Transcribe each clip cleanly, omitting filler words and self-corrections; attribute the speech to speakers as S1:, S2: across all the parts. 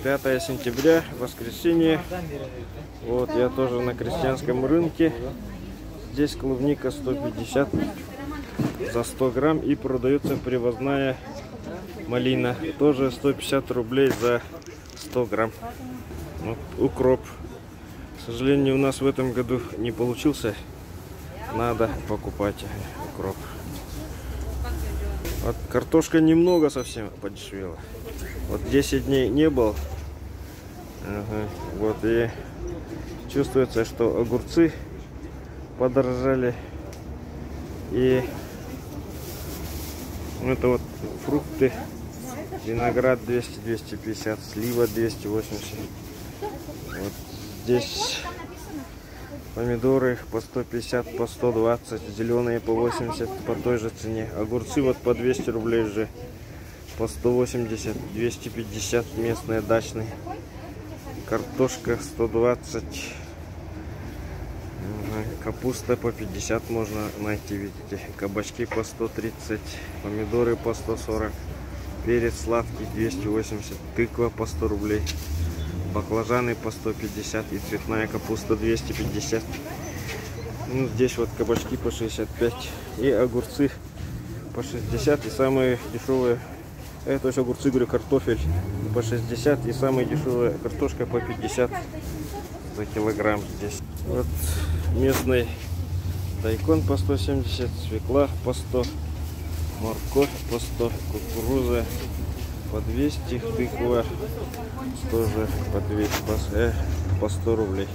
S1: 5 сентября, воскресенье. Вот я тоже на крестьянском рынке. Здесь клубника 150 за 100 грамм и продается привозная малина. Тоже 150 рублей за 100 грамм. Вот, укроп. К сожалению, у нас в этом году не получился. Надо покупать укроп. Вот картошка немного совсем подешевела. Вот 10 дней не было. Ага. Вот и чувствуется, что огурцы подорожали. И это вот фрукты. Виноград 200-250, слива 280. Вот здесь помидоры по 150, по 120, зеленые по 80 по той же цене. Огурцы вот по 200 рублей уже. По 180, 250 местные дачные. Картошка 120. Капуста по 50 можно найти, видите. Кабачки по 130. Помидоры по 140. Перец сладкий 280. Тыква по 100 рублей. Баклажаны по 150. И цветная капуста 250. Ну, здесь вот кабачки по 65. И огурцы по 60. И самые дешевые... Это есть огурцы, говорю, картофель по 60 и самая дешевая картошка по 50 за килограмм здесь. Вот местный дайкон по 170, свекла по 100, морковь по 100, кукуруза по 200, тыква тоже по 200, по 100 рублей.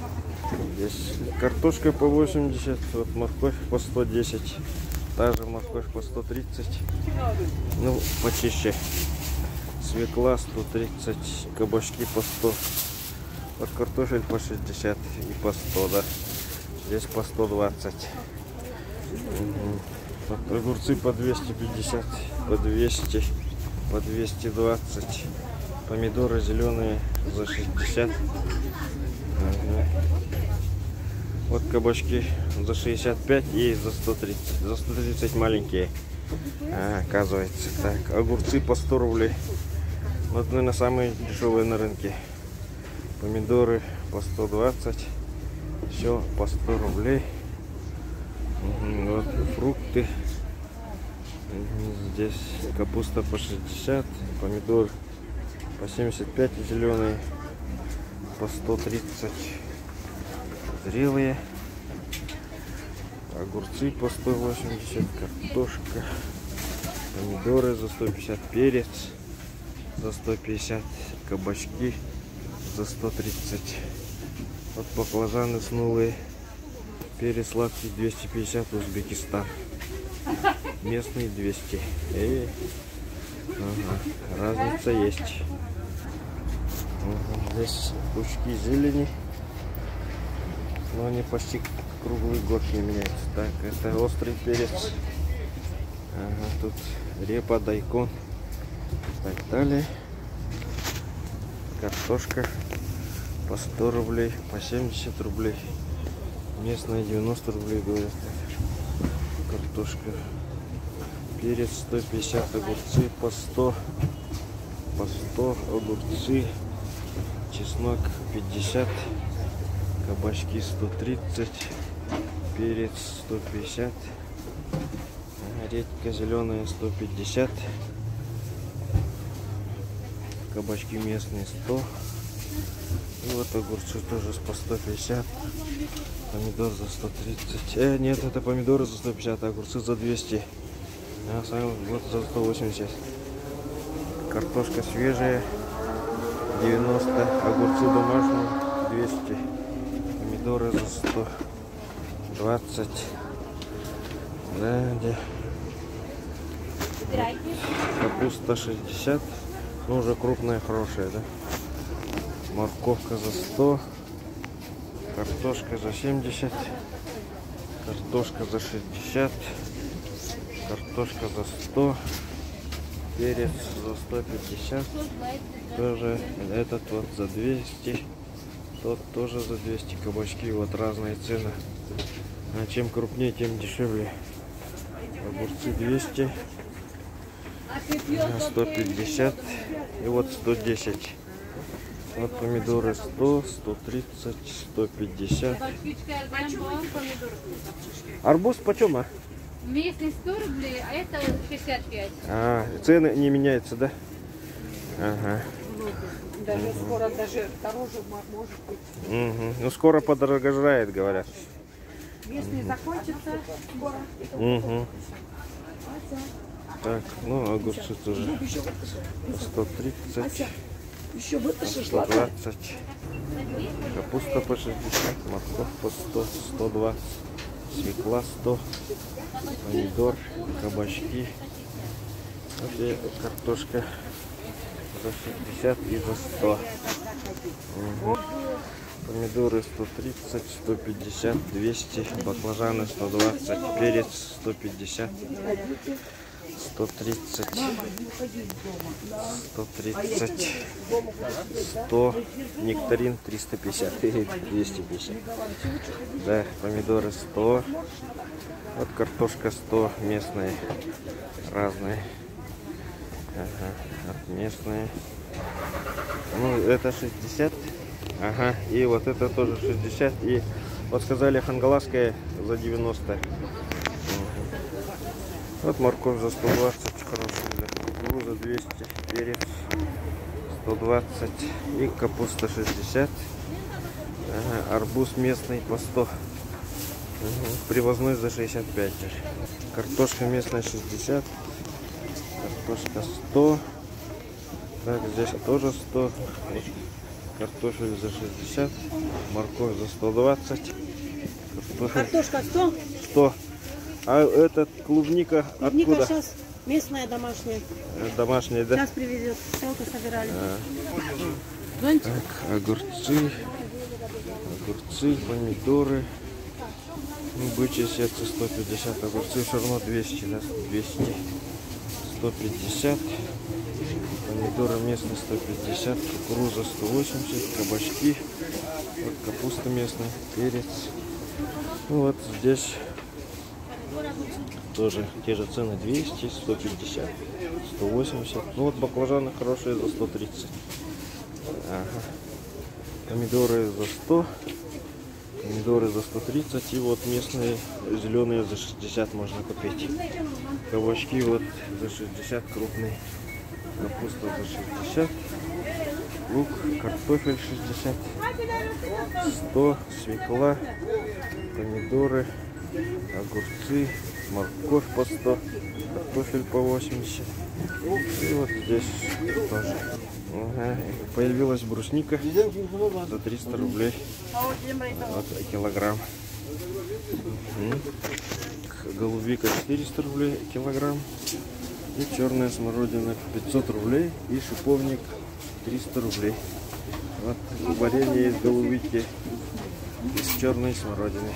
S1: Здесь картошка по 80, вот морковь по 110. Та же морковь по 130, ну почище. Свекла 130, кабачки по 100, вот картофель по 60 и по 100, да. Здесь по 120. Вот огурцы по 250, по 200, по 220. Помидоры зеленые за 60. Вот кабачки за 65 и за 130. За 130 маленькие. Оказывается. Так, огурцы по 100 рублей. Вот, наверное, самые дешевые на рынке. Помидоры по 120. Все по 100 рублей. Вот фрукты. Здесь капуста по 60. Помидор по 75 зеленые. По 130. Зрелые. Огурцы по 180, картошка, помидоры за 150, перец за 150, кабачки за 130. Вот баклажаны снулые, перец сладкий 250, Узбекистан, местный 200. Ага, разница есть. Здесь пучки зелени. Но они почти круглый год не меняются. Так, это острый перец. Ага, тут репа, дайкон и так далее. Картошка по 100 рублей, по 70 рублей. Местная 90 рублей, говорят. Картошка. Перец 150, огурцы по 100. По 100 огурцы. Чеснок 50. Кабачки 130, перец 150, редька зеленая 150, кабачки местные 100, и вот огурцы тоже по 150, помидор за 130, нет, это помидоры за 150, а огурцы за 200, а сами вот за 180, картошка свежая 90, огурцы домашние 200. Помидоры за 120. Далее. Вот. Капуста 60. Ну, уже крупная, хорошая, да? Морковка за 100. Картошка за 70. Картошка за 60. Картошка за 100. Перец за 150. Тоже этот вот за 200. Тот тоже за 200. Кабачки вот разные цены. А чем крупнее, тем дешевле. Огурцы 200. 150 и вот 110. Вот помидоры 100, 130, 150. Арбуз почем, а?
S2: Местный 100 рублей, а это 65.
S1: А, цены не меняются, да? Ага.
S3: Даже скоро даже дороже может быть.
S1: Угу. Ну скоро подорожает, говорят.
S3: Местный закончится скоро.
S1: Угу. Так, ну огурцы тоже 130,
S3: Еще вытащишь
S1: 120, капуста по 60, морковь по 100, 120, свекла 100, помидор, кабачки, вот и картошка за 60 и за 100. Угу. Помидоры 130, 150, 200, баклажаны 120, перец 150, 130, 130, 100, нектарин 350, 250. Да, помидоры 100, вот картошка 100, местные, разные. Ага, вот местные. Ну, это 60. Ага, и вот это тоже 60. И вот сказали хангаласская за 90. Угу. Вот морковь за 120, хорошая, кукуруза 200, перец 120 и капуста 60. Ага, арбуз местный по 100. Угу. Привозной за 65. Картошка местная 60. Картошка 100. Так, здесь тоже 100. Картофель за 60, морковь за 120.
S3: Картошка 100.
S1: 100. А этот клубника
S3: Клубника
S1: откуда?
S3: сейчас местная, домашняя.
S1: Домашняя, да?
S3: Сейчас привезет. Селка собирали.
S1: Так, огурцы, помидоры. Ну, бычье сердце 150, огурцы все равно 200, да? 200, 150. Помидоры местные 150, кукуруза 180, кабачки, вот капуста местная, перец. Ну вот здесь тоже те же цены 200, 150, 180. Ну вот баклажаны хорошие за 130. Ага. Помидоры за 100, помидоры за 130 и вот местные зеленые за 60 можно купить. Кабачки вот за 60 крупные. Капуста за 60, лук, картофель 60, 100, свекла, помидоры, огурцы, морковь по 100, картофель по 80. И вот здесь тоже. Ага. Появилась брусника за 300 рублей. Вот килограмм. Голубика 400 рублей килограмм. И черная смородина 500 рублей. И шиповник 300 рублей. Вот варенье из голубики, из черной смородины.